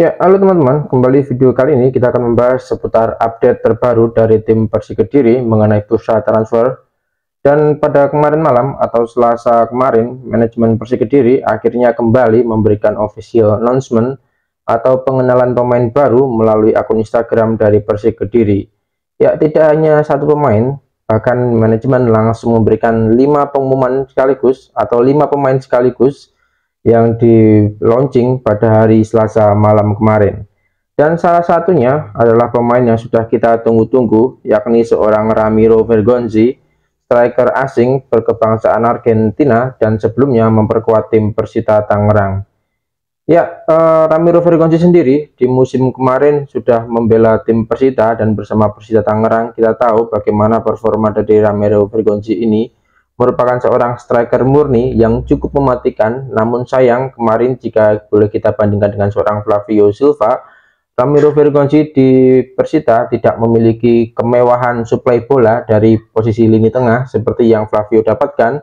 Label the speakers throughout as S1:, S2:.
S1: Ya, halo teman-teman, kembali video kali ini kita akan membahas seputar update terbaru dari tim Persik Kediri mengenai bursa transfer. Dan pada kemarin malam atau Selasa kemarin, manajemen Persik Kediri akhirnya kembali memberikan official announcement atau pengenalan pemain baru melalui akun Instagram dari Persik Kediri. Ya, tidak hanya satu pemain, bahkan manajemen langsung memberikan 5 pengumuman sekaligus atau 5 pemain sekaligus yang di launching pada hari Selasa malam kemarin. Dan salah satunya adalah pemain yang sudah kita tunggu-tunggu, yakni seorang Ramiro Vergonzi, striker asing berkebangsaan Argentina dan sebelumnya memperkuat tim Persita Tangerang. Ya, Ramiro Vergonzi sendiri di musim kemarin sudah membela tim Persita, dan bersama Persita Tangerang kita tahu bagaimana performa dari Ramiro Vergonzi ini. Merupakan seorang striker murni yang cukup mematikan, namun sayang kemarin jika boleh kita bandingkan dengan seorang Flavio Silva, Ramiro Vergonzi di Persita tidak memiliki kemewahan suplai bola dari posisi lini tengah seperti yang Flavio dapatkan.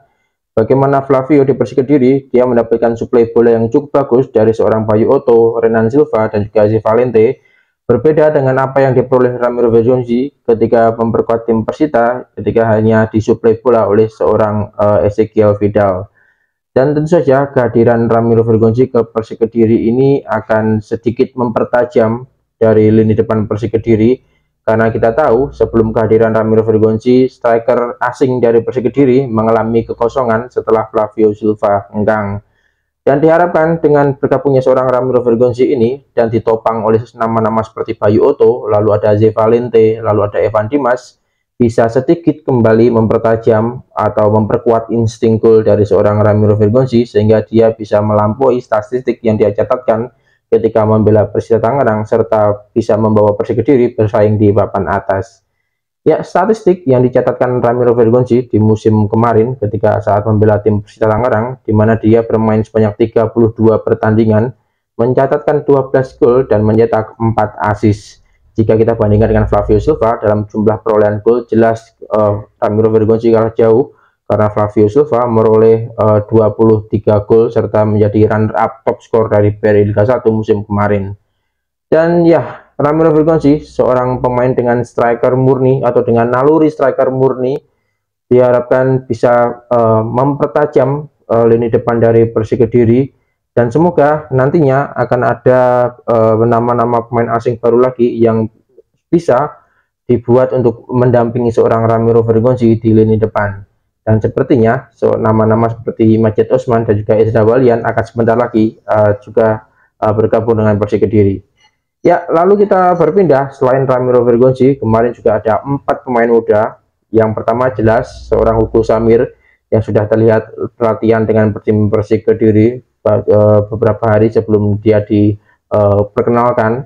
S1: Bagaimana Flavio di Persik Kediri, dia mendapatkan suplai bola yang cukup bagus dari seorang Bayu Otto, Renan Silva, dan juga Zi Valente. Berbeda dengan apa yang diperoleh Ramiro Vergonzi ketika memperkuat tim Persita, ketika hanya disuplai bola oleh seorang Ezekiel Vidal. Dan tentu saja kehadiran Ramiro Vergonzi ke Persik Kediri ini akan sedikit mempertajam dari lini depan Persik Kediri, karena kita tahu sebelum kehadiran Ramiro Vergonzi, striker asing dari Persik Kediri mengalami kekosongan setelah Flavio Silva enggang. Dan diharapkan dengan bergabungnya seorang Ramiro Vergonzi ini dan ditopang oleh nama-nama seperti Bayu Otto, lalu ada Zi Valente, lalu ada Evan Dimas, bisa sedikit kembali mempertajam atau memperkuat insting gol dari seorang Ramiro Vergonzi, sehingga dia bisa melampaui statistik yang dia catatkan ketika membela Persita Tangerang, serta bisa membawa Persik Kediri bersaing di papan atas. Ya, statistik yang dicatatkan Ramiro Vergonzi di musim kemarin ketika saat membela tim Persita Tangerang, di mana dia bermain sebanyak 32 pertandingan, mencatatkan 12 gol dan mencetak 4 assist. Jika kita bandingkan dengan Flavio Silva dalam jumlah perolehan gol, jelas Ramiro Vergonzi kalah jauh, karena Flavio Silva meroleh 23 gol serta menjadi runner-up top skor dari Peri Liga 1 musim kemarin. Dan ya, Ramiro Vergonzi, seorang pemain dengan striker murni atau dengan naluri striker murni, diharapkan bisa mempertajam lini depan dari Persik Kediri, dan semoga nantinya akan ada nama-nama pemain asing baru lagi yang bisa dibuat untuk mendampingi seorang Ramiro Vergonzi di lini depan. Dan sepertinya nama-nama seperti Majid Osman dan juga Ezra Walian akan sebentar lagi juga bergabung dengan Persik Kediri. Ya, lalu kita berpindah, selain Ramiro Vergonzi, kemarin juga ada 4 pemain muda. Yang pertama jelas seorang Hugo Samir yang sudah terlihat latihan dengan tim Persik Kediri beberapa hari sebelum dia diperkenalkan.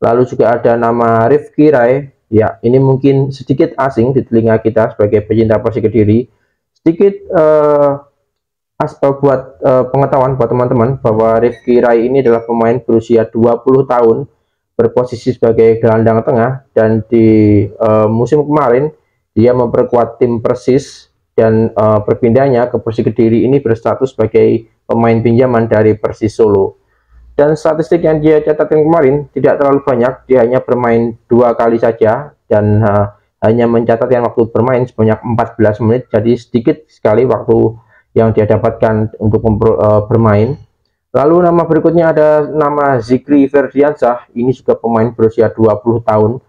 S1: Lalu juga ada nama Rifki Rai. Ya, ini mungkin sedikit asing di telinga kita sebagai pecinta Persik Kediri. Sedikit buat pengetahuan buat teman-teman bahwa Rifki Rai ini adalah pemain berusia 20 tahun, berposisi sebagai gelandang tengah, dan di musim kemarin dia memperkuat tim Persis, dan perpindahnya ke Persik Kediri ini berstatus sebagai pemain pinjaman dari Persis Solo. Dan statistik yang dia catatkan kemarin tidak terlalu banyak, dia hanya bermain 2 kali saja dan hanya mencatatkan waktu bermain sebanyak 14 menit, jadi sedikit sekali waktu yang dia dapatkan untuk bermain. Lalu nama berikutnya ada nama Zikri Ferdiansyah, ini juga pemain berusia 20 tahun,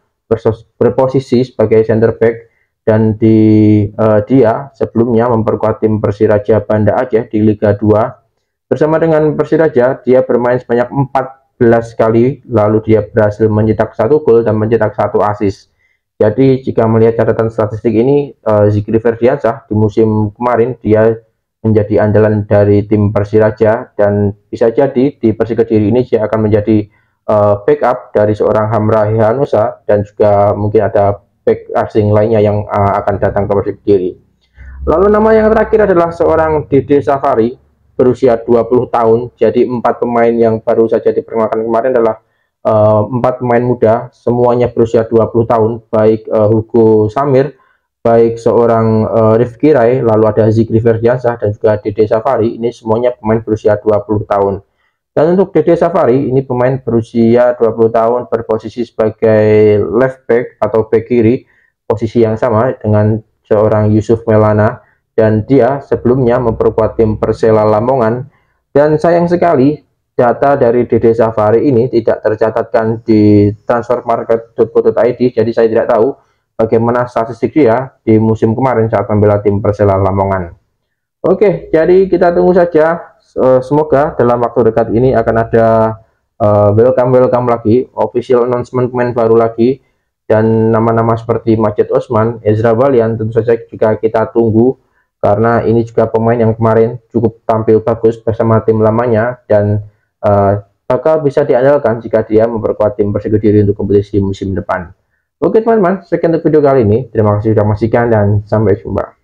S1: berposisi sebagai center back, dan dia sebelumnya memperkuat tim Persiraja Banda Aceh di Liga 2. Bersama dengan Persiraja, dia bermain sebanyak 14 kali, lalu dia berhasil mencetak 1 gol dan mencetak 1 assist. Jadi jika melihat catatan statistik ini, Zikri Ferdiansyah di musim kemarin dia menjadi andalan dari tim Persiraja, dan bisa jadi di Persik Kediri ini dia akan menjadi backup dari seorang Hamra Hanosa, dan juga mungkin ada back asing lainnya yang akan datang ke Persik Kediri. Lalu nama yang terakhir adalah seorang Dede Safari, berusia 20 tahun. Jadi 4 pemain yang baru saja diperkenalkan kemarin adalah 4 pemain muda, semuanya berusia 20 tahun, baik Hugo Samir, baik seorang Rifki Rai, lalu ada Zikri Ferdiansyah, dan juga Dede Safari. Ini semuanya pemain berusia 20 tahun. Dan untuk Dede Safari, ini pemain berusia 20 tahun berposisi sebagai left back atau back kiri, posisi yang sama dengan seorang Yusuf Melana, dan dia sebelumnya memperkuat tim Persela Lamongan. Dan sayang sekali data dari Dede Safari ini tidak tercatatkan di transfermarket.co.id, jadi saya tidak tahu bagaimana statistik dia di musim kemarin saat membela tim Persela Lamongan. Oke, jadi kita tunggu saja. Semoga dalam waktu dekat ini akan ada welcome lagi, official announcement pemain baru lagi, dan nama-nama seperti Majid Osman, Ezra Walian tentu saja juga kita tunggu, karena ini juga pemain yang kemarin cukup tampil bagus bersama tim lamanya dan bakal bisa diandalkan jika dia memperkuat tim Persik Kediri untuk kompetisi musim depan. Oke teman-teman, sekian untuk video kali ini. Terima kasih sudah menyaksikan dan sampai jumpa.